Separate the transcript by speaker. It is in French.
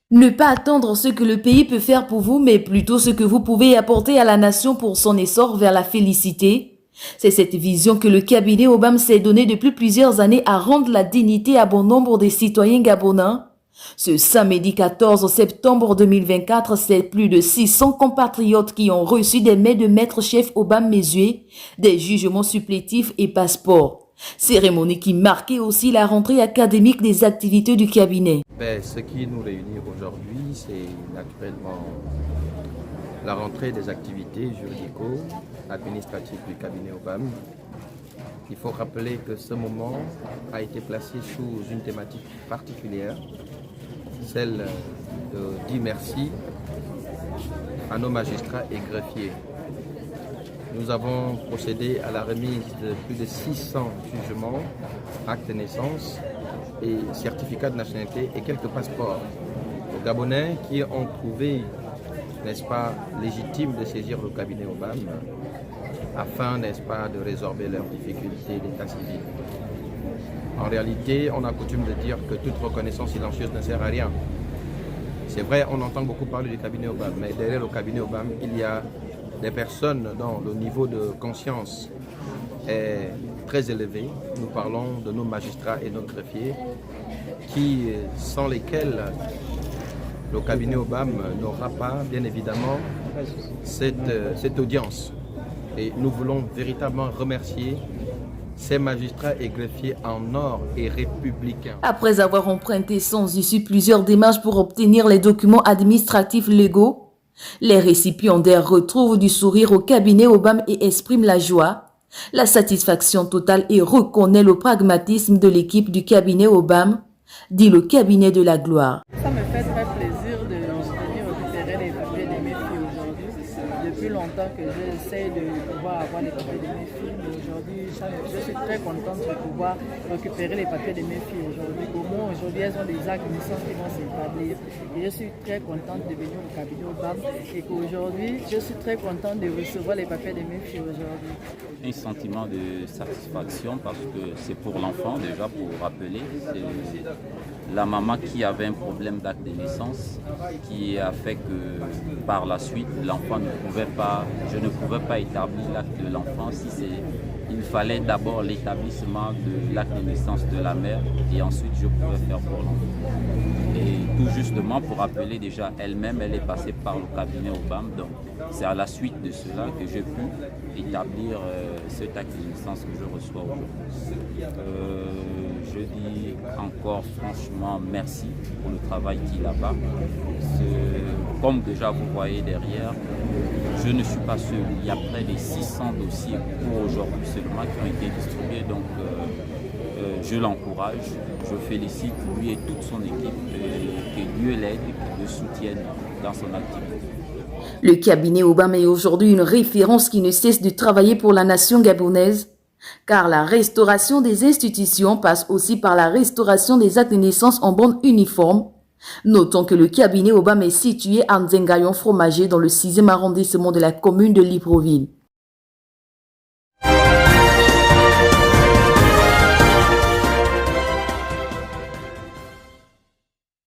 Speaker 1: Ne pas attendre ce que le pays peut faire pour vous, mais plutôt ce que vous pouvez apporter à la nation pour son essor vers la félicité. C'est cette vision que le cabinet Obama s'est donnée depuis plusieurs années à rendre la dignité à bon nombre des citoyens gabonais. Ce samedi 14 septembre 2024, c'est plus de 600 compatriotes qui ont reçu des mails de maître-chef Obama Mézué, des jugements supplétifs et passeports. Cérémonie qui marquait aussi la rentrée académique des activités du cabinet.
Speaker 2: Ce qui nous réunit aujourd'hui, c'est naturellement la rentrée des activités juridico-administratives du cabinet Obama. Il faut rappeler que ce moment a été placé sous une thématique particulière, celle de dire merci à nos magistrats et greffiers. Nous avons procédé à la remise de plus de 600 jugements, actes de naissance et certificats de nationalité et quelques passeports aux Gabonais qui ont trouvé, n'est-ce pas, légitime de saisir le cabinet Obama afin, n'est-ce pas, de résorber leurs difficultés d'état civil. En réalité, on a coutume de dire que toute reconnaissance silencieuse ne sert à rien. C'est vrai, on entend beaucoup parler du cabinet Obama, mais derrière le cabinet Obama, il y a des personnes dont le niveau de conscience est très élevé. Nous parlons de nos magistrats et nos greffiers, sans lesquels le cabinet Obama n'aura pas, bien évidemment, cette audience. Et nous voulons véritablement remercier ces magistrats et greffiers en or et républicains.
Speaker 1: Après avoir emprunté sans issue plusieurs démarches pour obtenir les documents administratifs légaux, les récipiendaires retrouvent du sourire au cabinet Obama et expriment la joie, la satisfaction totale et reconnaissent le pragmatisme de l'équipe du cabinet Obama, dit le cabinet de la gloire.
Speaker 3: Ça me fait très plaisir de venir récupérer les papiers de mes filles aujourd'hui. Depuis longtemps que j'essaie de pouvoir avoir les papiers de mes filles, mais aujourd'hui, je suis très contente de pouvoir récupérer les papiers de mes filles aujourd'hui. Au moins, aujourd'hui, elles ont des actes de naissance qui vont s'établir. Et je suis très contente de venir au cabinet Obama et qu'aujourd'hui, je suis très contente de recevoir les papiers de mes filles aujourd'hui.
Speaker 4: Un sentiment de satisfaction parce que c'est pour l'enfant déjà, pour rappeler, c'est la maman qui avait un problème d'acte de naissance qui a fait que par la suite l'enfant je ne pouvais pas établir l'acte de l'enfant il fallait d'abord l'établissement de l'acte de naissance de la mère et ensuite je pouvais faire pour l'enfant. Et tout justement pour rappeler déjà elle-même, elle est passée par le cabinet Obama, donc c'est à la suite de cela que j'ai pu établir cet acte de naissance que je reçois aujourd'hui. Je dis encore franchement merci pour le travail qu'il a fait. Comme déjà vous voyez derrière, je ne suis pas seul. Il y a près de 600 dossiers pour aujourd'hui seulement qui ont été distribués. Donc je l'encourage, je félicite lui et toute son équipe, que Dieu l'aide, que le soutienne dans son activité.
Speaker 1: Le cabinet Obama est aujourd'hui une référence qui ne cesse de travailler pour la nation gabonaise, car la restauration des institutions passe aussi par la restauration des actes de naissance en bande uniforme. Notons que le cabinet Obama est situé à Nzengayon Fromager dans le 6e arrondissement de la commune de Libreville.